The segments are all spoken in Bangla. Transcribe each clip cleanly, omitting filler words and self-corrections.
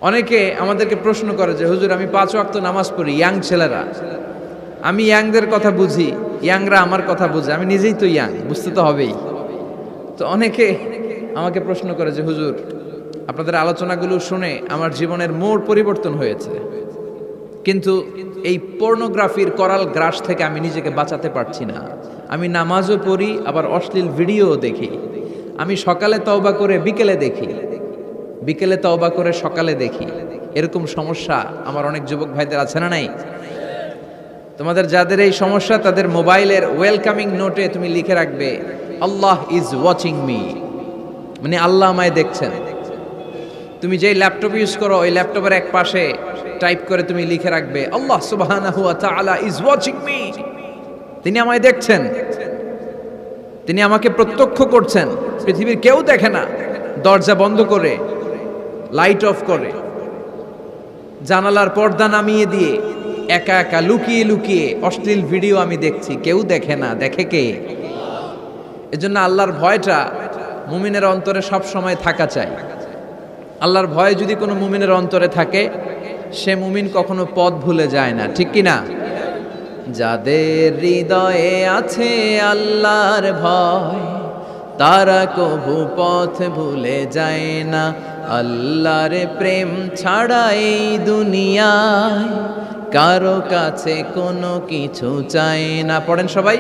অনেকে আমাদেরকে প্রশ্ন করে যে হুজুর আমি 5 ওয়াক্ত নামাজ পড়ি, ইয়াং ছেলেরা, আমি ইয়াংদের কথা বুঝি, ইয়াংরা আমার কথা বুঝে, আমি নিজেই তো ইয়াং, বুঝতে তো হবেই। তো অনেকে আমাকে প্রশ্ন করে যে হুজুর আপনাদের আলোচনাগুলো শুনে আমার জীবনের মোড় পরিবর্তন হয়েছে, কিন্তু এই পর্নোগ্রাফির করাল গ্রাস থেকে আমি নিজেকে বাঁচাতে পারছি না। আমি নামাজও পড়ি, আবার অশ্লীল ভিডিওও দেখি। আমি সকালে তওবা করে বিকেলে দেখি, বিকেলে তওবা করে সকালে দেখি। এরকম সমস্যা আমার অনেক যুবক ভাইদের আছে না নাই? তোমাদের যাদের এই সমস্যা তাদের মোবাইলের ওয়েলকামিং নোটে তুমি লিখে রাখবে আল্লাহ ইজ ওয়াচিং মি, মানে আল্লাহ আমায় দেখছেন। তুমি যেই ল্যাপটপ ইউজ করো ওই ল্যাপটপের এক পাশে টাইপ করে তুমি লিখে রাখবে আল্লাহ সুবহানাহু ওয়া তাআলা ইজ ওয়াচিং মি, তিনি আমায় দেখছেন, তিনি আমাকে প্রত্যক্ষ করছেন। পৃথিবীর কেউ দেখে না, দরজা বন্ধ করে, লাইট অফ করে, জানালার পর্দা নামিয়ে দিয়ে একা একা লুকিয়ে লুকিয়ে অশ্লীল ভিডিও আমি দেখছি, কেউ দেখে না, দেখে কে? এজন্য আল্লাহর ভয়টা মুমিনের অন্তরে সব সময় থাকা চাই। আল্লাহর ভয় যদি কোনো মুমিনের অন্তরে থাকে, সে মুমিন কখনো পথ ভুলে যায় না, ঠিক কি না? যাদের হৃদয়ে আছে আল্লাহর ভয়, তারা কভু পথ ভুলে যায় না। আল্লাহর প্রেম ছাড়া এই দুনিয়ায় কারো কাছে কোনো কিছু চাই না। পড়েন সবাই,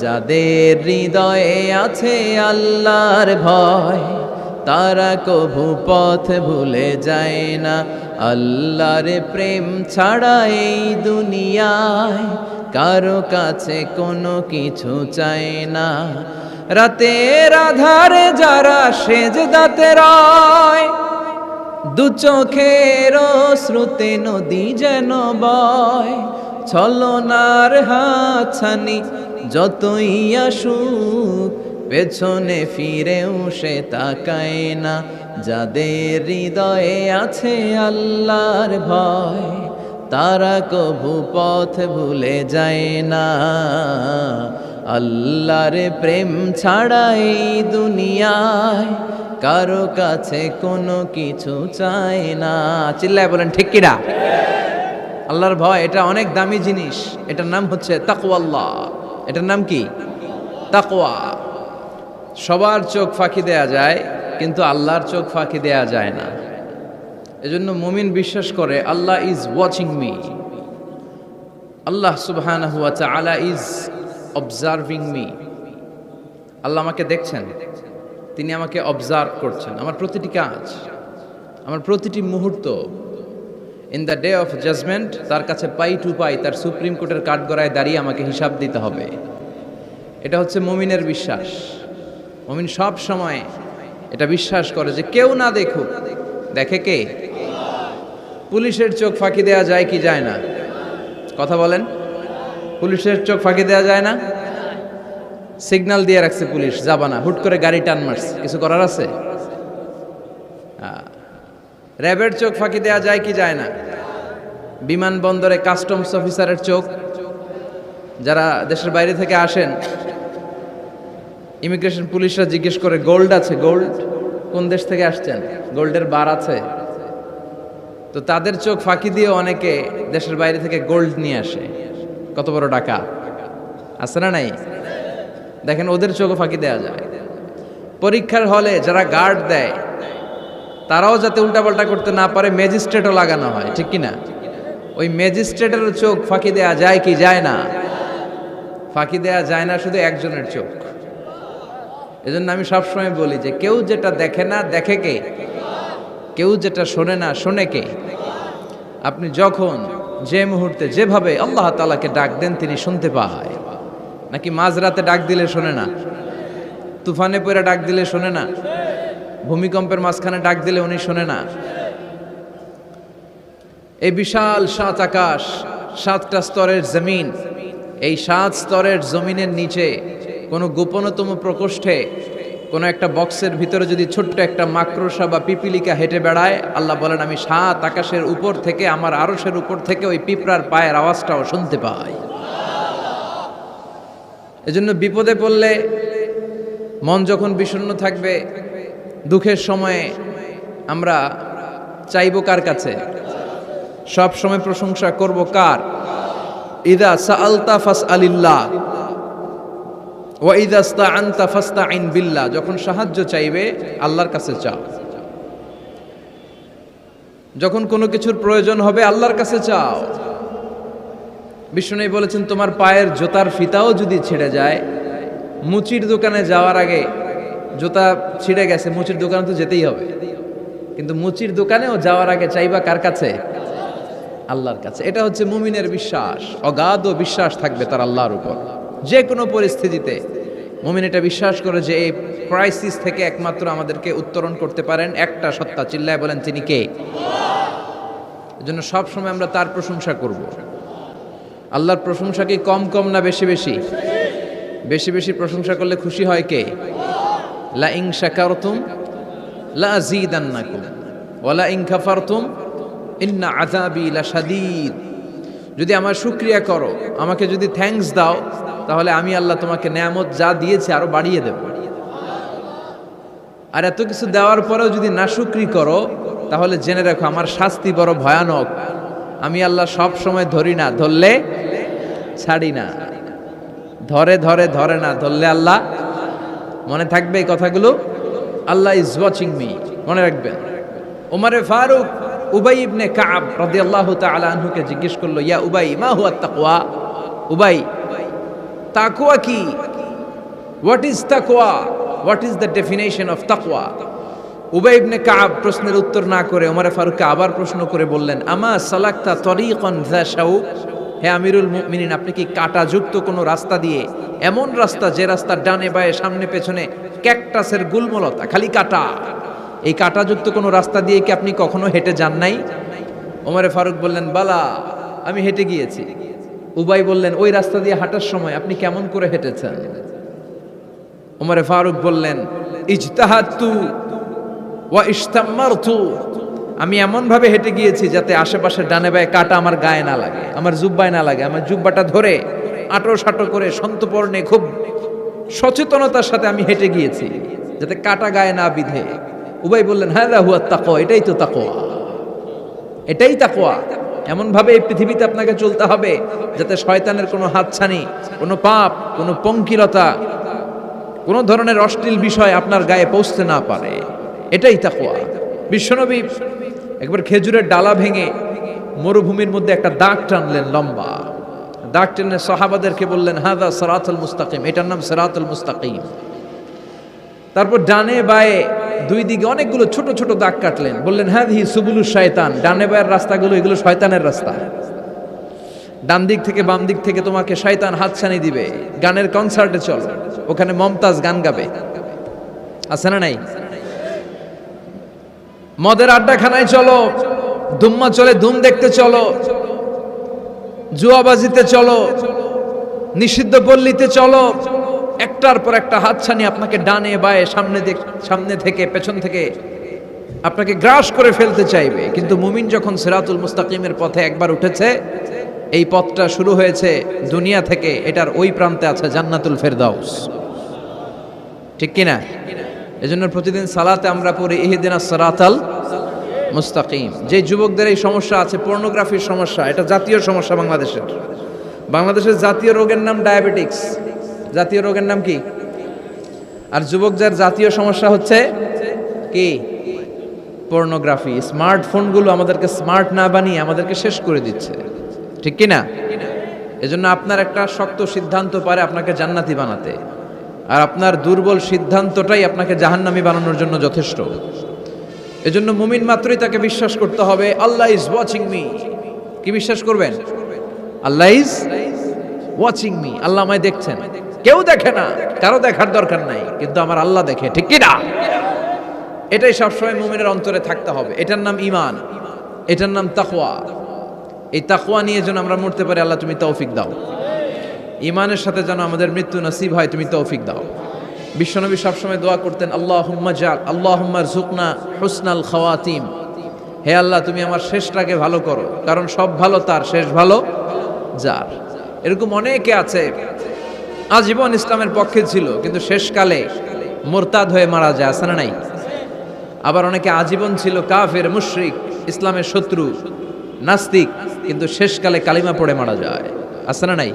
যাদের হৃদয়ে আছে আল্লাহর ভয়, তারা কভু পথ ভুলে যায় না। আল্লাহর প্রেম ছাড়া এই দুনিয়ায় কারো কাছে কোনো কিছু চাই না। রাতের আধারে যারা সেজদাতে রয়, দু চোখের শ্রুতে নদী যেন বয়। ছলনার হাতছানি যতই আসুক, পেছনে ফিরেও সে তাকায় না। যাদের হৃদয়ে আছে আল্লাহর ভয়, তারা কভু পথ ভুলে যায় না। আল্লাহর প্রেম ছাড়া এই দুনিয়ায় কারো কাছে কোনো কিছু চায় না। চিল্লায় বলেন ঠিক কিনা? আল্লাহর ভয় এটা অনেক দামি জিনিস, এটার নাম হচ্ছে তাকওয়াল্লাহ। এটার নাম কি? তাকওয়া। সবার চোখ ফাঁকি দেয়া যায়, কিন্তু আল্লাহর চোখ ফাঁকি দেয়া যায় না। এজন্য মুমিন বিশ্বাস করে আল্লাহ ইজ ওয়াচিং মি, আল্লাহ সুবহানাহু ওয়া তাআলা ইজ অবজার্ভিং মি। আল্লাহ আমাকে দেখছেন, তিনি আমাকে অবজার্ভ করছেন, আমার প্রতিটি কাজ, আমার প্রতিটি মুহূর্ত। In the day of judgement তার কাছে পাই টু পাই, তার সুপ্রিম কোর্টের কাঠগড়ায় দাঁড়িয়ে আমাকে হিসাব দিতে হবে। এটা হচ্ছে মুমিনের বিশ্বাস। মুমিন সব সময় এটা বিশ্বাস করে যে কেউ না দেখুক, দেখে কে? পুলিশের চোখ ফাঁকি দেয়া যায় কি যায় না? কথা বলেন, পুলিশের চোখ ফাঁকি দেয়া যায় না? সিগন্যাল দিয়ে রাখছে পুলিশ, যাবা না, হুট করে গাড়ি টান মারছে, কিছু করার আছে? র্যাবের চোখ ফাঁকি দেয়া যায় কি যায় না? বিমানবন্দরে কাস্টমস অফিসারের চোখ, যারা দেশের বাইরে থেকে আসেন, ইমিগ্রেশন পুলিশরা জিজ্ঞেস করে গোল্ড আছে? গোল্ড কোন দেশ থেকে আসছেন? গোল্ডের বার আছে? তো তাদের চোখ ফাঁকি দিয়ে অনেকে দেশের বাইরে থেকে গোল্ড নিয়ে আসে। কত বড় ডাকাত আছে না নাই? দেখেন, ওদের চোখও ফাঁকি দেয়া যায়। পরীক্ষার হলে যারা গার্ড দেয়, তারাও যাতে উল্টাপাল্টা করতে না পারে ম্যাজিস্ট্রেটও লাগানো হয়, ঠিক কিনা? ওই ম্যাজিস্ট্রেটের চোখ ফাঁকি দেয়া যায় কি যায় না? ফাঁকি দেয়া যায় না শুধু একজনের চোখ। এজন্য আমি সবসময় বলি যে কেউ যেটা দেখে না দেখে কে? কেউ যেটা শোনে না শোনে কে? আপনি যখন যে মুহূর্তে যেভাবে আল্লাহ তাআলাকে ডাক দেন তিনি শুনতে পায়। নাকি মাঝরাতে ডাক দিলে শোনে না? তুফানে পড়ে ডাক দিলে শোনে না? ভূমিকম্পের মাঝখানে ডাক দিলে উনি শোনে না? এই বিশাল 7 আকাশ, 7টা স্তরের জমিন, এই 7 স্তরের জমিনের নিচে কোনো গোপনতম প্রকোষ্ঠে কোনো একটা বক্সের ভিতরে যদি ছোট্ট একটা মাকড়সা বা পিপিলিকা হেঁটে বেড়ায়, আল্লাহ বলেন আমি 7 আকাশের উপর থেকে, আমার আরশের উপর থেকে ওই পিঁপড়ার পায়ের আওয়াজটাও শুনতে পাই। এজন্য বিপদে পড়লে, মন যখন বিষণ্ণ থাকবে, দুঃখের সময়ে আমরা চাইবো কার কাছে? সব সময় প্রশংসা করব কার? ইদা সাআলতা ফাসআলিল্লাহ ওয়া ইদা ইসতাআনতা ফাসতাইন বিল্লাহ। যখন সাহায্য চাইবে আল্লাহর কাছে চাও, যখন কোনো কিছুর প্রয়োজন হবে আল্লাহর কাছে চাও। বিষ্ণু বলেছেন তোমার পায়ের জুতার ফিতাও যদি ছিঁড়ে যায়, মুচির দোকানে যাওয়ার আগে, জুতা ছিঁড়ে গেছে মুচির দোকানে তো যেতেই হবে, কিন্তু মুচির দোকানেও যাওয়ার আগে চাইবা কার কাছে? আল্লাহর কাছে। এটা হচ্ছে মুমিনের বিশ্বাস, অগাধ বিশ্বাস থাকবে তার আল্লাহর উপর। যে কোনো পরিস্থিতিতে মুমিন এটা বিশ্বাস করে যে এই ক্রাইসিস থেকে একমাত্র আমাদেরকে উত্তরণ করতে পারেন একটা সত্তা, চিল্লায় বলেন তিনি কে? এজন্য সব সময় আমরা তার প্রশংসা করব। আল্লাহর প্রশংসা কি কম কম না বেশি বেশি? বেশি বেশি প্রশংসা করলে খুশি হয় কে? লা ইন শাকারতুম লা আযীদান্নাকুম ওয়া লা ইন কাফারতুম ইন্না আযাবি লাশাদীদ। যদি আমার শুকরিয়া করো, আমাকে যদি থ্যাঙ্কস দাও, তাহলে আমি আল্লাহ তোমাকে নেয়ামত যা দিয়েছি আরো বাড়িয়ে দেব। আর এত কিছু দেওয়ার পরেও যদি নাশুকরি করো, তাহলে জেনে রাখো আমার শাস্তি বড় ভয়ানক। আমি আল্লাহ সব সময় ধরি না, ধরলে ছাড়ি না। ধরে ধরে ধরে না, ধরলে আল্লাহ। মনে থাকবে এই কথাগুলো? আল্লাহ ইজ ওয়াচিং মি, মনে রাখবেন। ওমরে ফারুক উবাই ইবনে কাব রাদিয়াল্লাহু তাআলা আনহুকে জিজ্ঞেস করলো, ইয়া উবাই মা হুয়া তাকওয়া? উবাই, তাকওয়া কি? হোয়াট ইজ তাকওয়া? What is the definition of তাকওয়া? উবাই ইবনে কাব প্রশ্নের উত্তর না করে ওমরে ফারুককে আবার প্রশ্ন করে বললেন, আমা সালাকতা তরিকান যা শাউক? হে আমিরুল মুমিনিন, আপনি কি কাঁটাযুক্ত কোনো রাস্তা দিয়ে, এমন রাস্তা যে রাস্তার ডানে বায়ে সামনে পেছনে ক্যাকটাসের গুল্মলতা, খালি কাঁটা, এই কাঁটাযুক্ত কোনো রাস্তা দিয়ে কি আপনি কখনো হেঁটে যান নাই? ওমরে ফারুক বললেন, বালা, আমি হেঁটে গিয়েছি। উবাই বললেন, ওই রাস্তা দিয়ে হাঁটার সময় আপনি কেমন করে হেঁটেছেন? ওমরে ফারুক বললেন, ইজতাহাদতু ওয়া ইশতাম্মারতু, আমি এমন ভাবে হেঁটে গিয়েছি যাতে আশেপাশে ডানে বায়ে কাঁটা আমার গায়ে না লাগে, আমার জুব্বায় না লাগে। আমার জুব্বাটা ধরে আটো সাটো করে সন্তপর্ণে খুব সচেতনতার সাথে আমি হেঁটে গিয়েছি যাতে কাঁটা গায়ে না বিধে। উবাই বললেন, হাযা হুয়া তাকওয়া, এটাই তো তাকওয়া, এটাই তাকওয়া। এমন ভাবে এই পৃথিবীতে আপনাকে চলতে হবে যাতে শয়তানের কোনো হাতছানি, কোনো পাপ, কোনো পঙ্কিলতা, কোনো ধরনের অশ্লীল বিষয় আপনার গায়ে পৌঁছতে না পারে। এটাই তাকওয়া। বিশ্বনবী একবার খেজুরের ডালা ভেঙে মরুভূমির মধ্যে একটা দাগ টানলেন, লম্বা দাগ টেনে সাহাবাদেরকে বললেন, হাযা সিরাতুল মুস্তাকিম, এটার নাম সিরাতুল মুস্তাকিম। তারপর ডানে বায়ে দুই দিকে অনেকগুলো ছোট ছোট দাগ কাটলেন, বললেন, হাযিহি সুবুলুশ শায়তান, ডানে বায়ের রাস্তাগুলো এগুলো শয়তানের রাস্তা। ডান দিক থেকে বাম দিক থেকে তোমাকে শয়তান হাতছানি দিবে। গানের কনসার্টে চলো, ওখানে মমতাজ গান গাবে, আছে না নাই? মদের আড্ডাখানায় চলো, দুম্মা চলে ধুম দেখতে চলো, জুয়াবাজিতে চলো, নিষিদ্ধ পল্লীতে চলো। একটার পর একটা হাতছানি আপনাকে ডানে বায়ে সামনে থেকে পেছন থেকে আপনাকে গ্রাস করে ফেলতে চাইবে। কিন্তু মুমিন যখন সিরাতুল মুস্তাকিমের পথে একবার উঠেছে, এই পথটা শুরু হয়েছে দুনিয়া থেকে, এটার ওই প্রান্তে আছে জান্নাতুল ফেরদাউস। ঠিক কিনা? এজন্য প্রতিদিন সালাতে আমরা পড়ি ইহদিনাস সিরাতাল মুস্তাকিম। যে যুবকদের এই সমস্যা আছে, পর্নোগ্রাফির সমস্যা, এটা জাতীয় সমস্যা বাংলাদেশের জাতীয় রোগের নাম ডায়াবেটিক্স। জাতীয় রোগের নাম কি? আর যুবক যার জাতীয় সমস্যা হচ্ছে কি? পর্নোগ্রাফি। স্মার্টফোনগুলো আমাদেরকে স্মার্ট না বানিয়ে আমাদেরকে শেষ করে দিচ্ছে, ঠিক কিনা? এজন্য আপনার একটা শক্ত সিদ্ধান্ত পারে আপনাকে জান্নাতি বানাতে, আর আপনার দুর্বল সিদ্ধান্তটাই আপনাকে জাহান্নামী বানানোর জন্য যথেষ্ট। এজন্য মুমিন মাত্রই তাকে বিশ্বাস করতে হবে, আল্লাহ ইজ ওয়াচিং মি। কি বিশ্বাস করবেন? আল্লাহ ইজ ওয়াচিং মি, আল্লাহ আমায় দেখছেন। কেউ দেখে না, কারো দেখার দরকার নাই, কিন্তু আমার আল্লাহ দেখে, ঠিক কিনা? এটাই সবসময় মুমিনের অন্তরে থাকতে হবে। এটার নাম ঈমান, এটার নাম তাকওয়া। এই তাকওয়া নিয়ে যেন আমরা মরতে পারি, আল্লাহ তুমি তৌফিক দাও। ঈমানের সাথে যেন আমাদের মৃত্যু নসিব হয়, তুমি তৌফিক দাও। বিশ্বনবী সবসময় দোয়া করতেন, আল্লাহুম্মা রযুকনা হুসনাল খাওয়াতিম, হে আল্লাহ তুমি আমার শেষটাকে ভালো করো, কারণ সব ভালো তার, শেষ ভালো যার। এরকম অনেকে আছে আজীবন ইসলামের পক্ষে ছিল, কিন্তু শেষকালে মোরতাদ হয়ে মারা যায়, আছে না নাই? আবার অনেকে আজীবন ছিল কাফের, মুশরিক, ইসলামের শত্রু, নাস্তিক, কিন্তু শেষকালে কালিমা পড়ে মারা যায়। আছে না নাই?